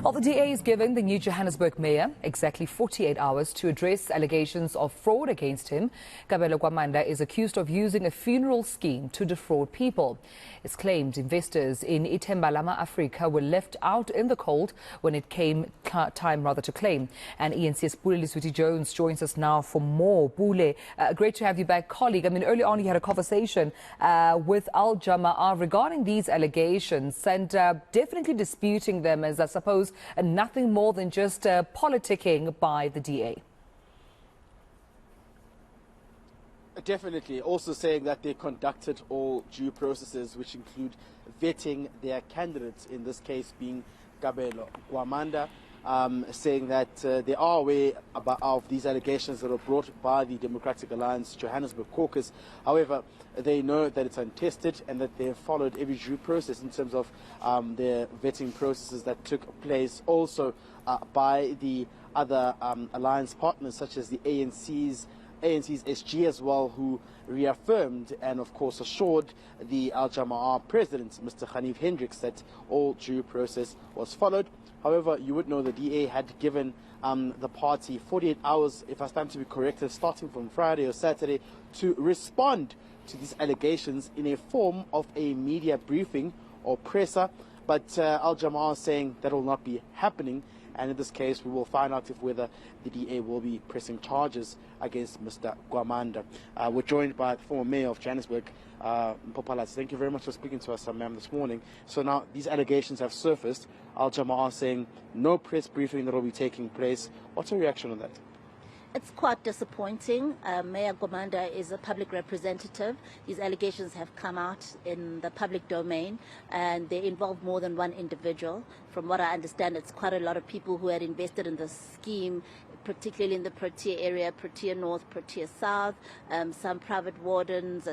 Well, the DA is giving the new Johannesburg mayor exactly 48 hours to address allegations of fraud against him. Kabelo Gwamanda is accused of using a funeral scheme to defraud people. It's claimed investors in iThemba Lama Afrika were left out in the cold when it came time to claim. And eNCA's Pule Letshwiti-Jones joins us now for more. Pule, great to have you back, colleague. I mean, early on you had a conversation with Al Jamaah regarding these allegations and definitely disputing them as, I suppose, nothing more than just politicking by the DA. Definitely. Also saying that they conducted all due processes, which include vetting their candidates, in this case being Kabelo Gwamanda, saying that they are aware of these allegations that were brought by the Democratic Alliance Johannesburg caucus. However, they know that it's untested and that they have followed every due process in terms of their vetting processes that took place also by the other alliance partners, such as the ANC's SG as well, who reaffirmed and of course assured the Al Jamaah president, Mr. Khanif Hendricks, that all due process was followed. However, you would know the DA had given the party 48 hours, if I stand to be corrected, starting from Friday or Saturday, to respond to these allegations in a form of a media briefing or presser. But Al Jamaah is saying that will not be happening. And in this case, we will find out whether the DA will be pressing charges against Mr. Gwamanda. We're joined by the former mayor of Johannesburg, Mpho Phalatse. Thank you very much for speaking to us, ma'am, this morning. So now these allegations have surfaced. Al Jamaah saying no press briefing that will be taking place. What's your reaction on that? It's quite disappointing. Mayor Gwamanda is a public representative. These allegations have come out in the public domain and they involve more than one individual. From what I understand, it's quite a lot of people who had invested in the scheme, particularly in the Protea area, Protea North, Protea South. Some private wardens,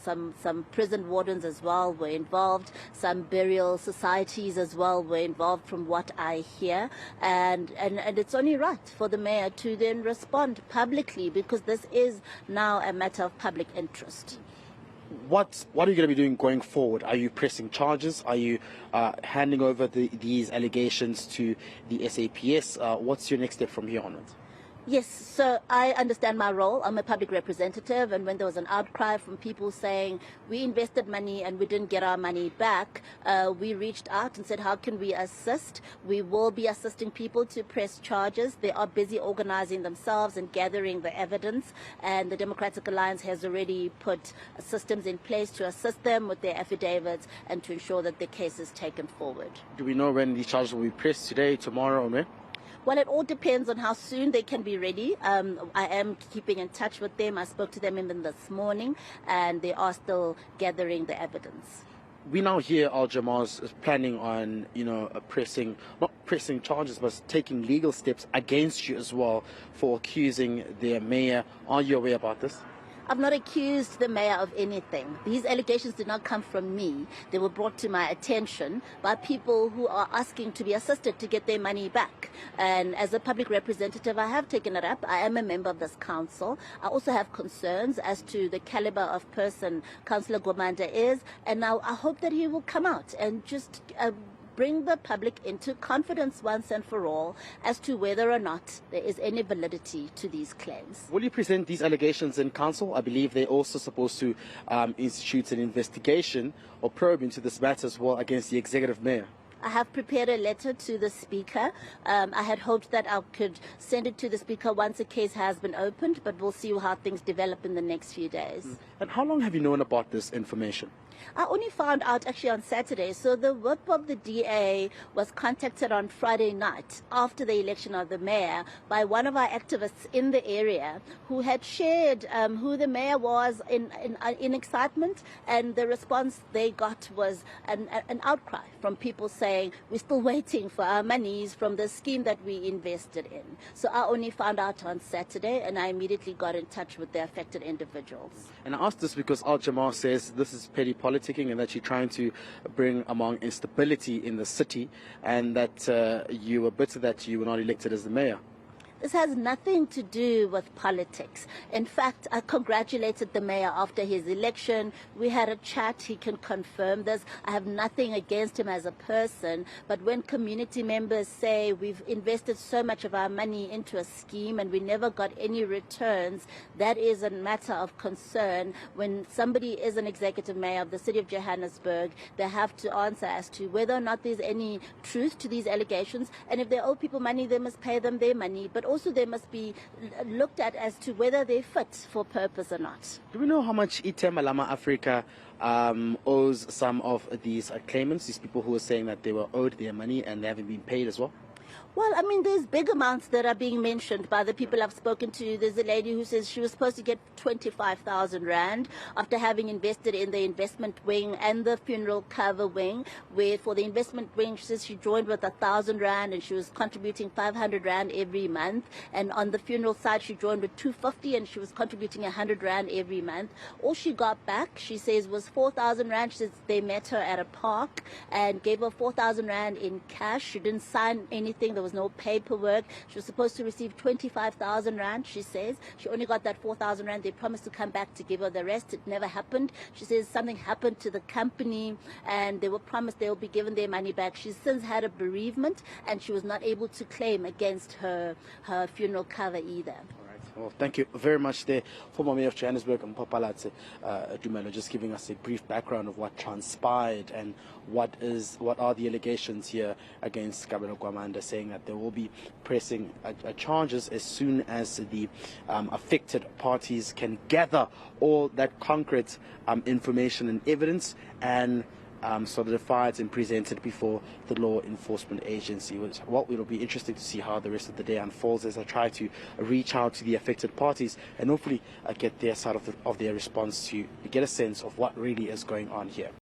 some prison wardens as well were involved. Some burial societies as well were involved, from what I hear. And it's only right for the mayor to then respond publicly, because this is now a matter of public interest. What are you going to be doing going forward? Are you pressing charges? Are you handing over these allegations to the SAPS? What's your next step from here onwards? Yes, so I understand my role. I'm a public representative, and when there was an outcry from people saying we invested money and we didn't get our money back, we reached out and said, how can we assist? We will be assisting people to press charges. They are busy organizing themselves and gathering the evidence, and the Democratic Alliance has already put systems in place to assist them with their affidavits and to ensure that the case is taken forward. Do we know when these charges will be pressed? Today, tomorrow, or when? Well, it all depends on how soon they can be ready. I am keeping in touch with them. I spoke to them even this morning, and they are still gathering the evidence. We now hear Al Jamaah is planning on, not pressing charges, but taking legal steps against you as well for accusing their mayor. Are you aware about this? I've not accused the mayor of anything. These allegations did not come from me. They were brought to my attention by people who are asking to be assisted to get their money back. And as a public representative, I have taken it up. I am a member of this council. I also have concerns as to the caliber of person Councillor Gwamanda is. And now I hope that he will come out and just bring the public into confidence once and for all as to whether or not there is any validity to these claims. Will you present these allegations in council? I believe they're also supposed to institute an investigation or probe into this matter as well against the executive mayor. I have prepared a letter to the Speaker. I had hoped that I could send it to the Speaker once a case has been opened, but we'll see how things develop in the next few days. And how long have you known about this information? I only found out actually on Saturday. So the whip of the DA was contacted on Friday night after the election of the mayor by one of our activists in the area who had shared who the mayor was in excitement, and the response they got was an outcry from people saying we're still waiting for our monies from the scheme that we invested in. So I only found out on Saturday, and I immediately got in touch with the affected individuals. And I asked this because Al Jamaah says this is petty politicking and that you're trying to bring among instability in the city, and that you were bitter that you were not elected as the mayor. This has nothing to do with politics. In fact, I congratulated the mayor after his election. We had a chat. He can confirm this. I have nothing against him as a person, but when community members say we've invested so much of our money into a scheme and we never got any returns, that is a matter of concern. When somebody is an executive mayor of the city of Johannesburg, they have to answer as to whether or not there's any truth to these allegations, and if they owe people money, they must pay them their money, but also they must be looked at as to whether they're fit for purpose or not. Do we know how much iThemba Lama Afrika owes some of these claimants, these people who are saying that they were owed their money and they haven't been paid as well? Well, I mean, there's big amounts that are being mentioned by the people I've spoken to. There's a lady who says she was supposed to get 25,000 Rand after having invested in the investment wing and the funeral cover wing, where for the investment wing, she says she joined with 1,000 Rand and she was contributing 500 Rand every month. And on the funeral side, she joined with 250 and she was contributing 100 Rand every month. All she got back, she says, was 4,000 Rand. She says they met her at a park and gave her 4,000 Rand in cash. She didn't sign anything. There was no paperwork. She was supposed to receive 25,000 Rand, she says. She only got that 4,000 Rand. They promised to come back to give her the rest. It never happened. She says something happened to the company and they were promised they will be given their money back. She's since had a bereavement and she was not able to claim against her funeral cover either. Well, thank you very much there, former Mayor of Johannesburg, Mpho Phalatse, just giving us a brief background of what transpired and what are the allegations here against Kabelo Gwamanda, saying that they will be pressing charges as soon as the affected parties can gather all that concrete information and evidence and solidified and presented before the law enforcement agency. Well, it'll be interesting to see how the rest of the day unfolds as I try to reach out to the affected parties and hopefully get their side of their response to get a sense of what really is going on here.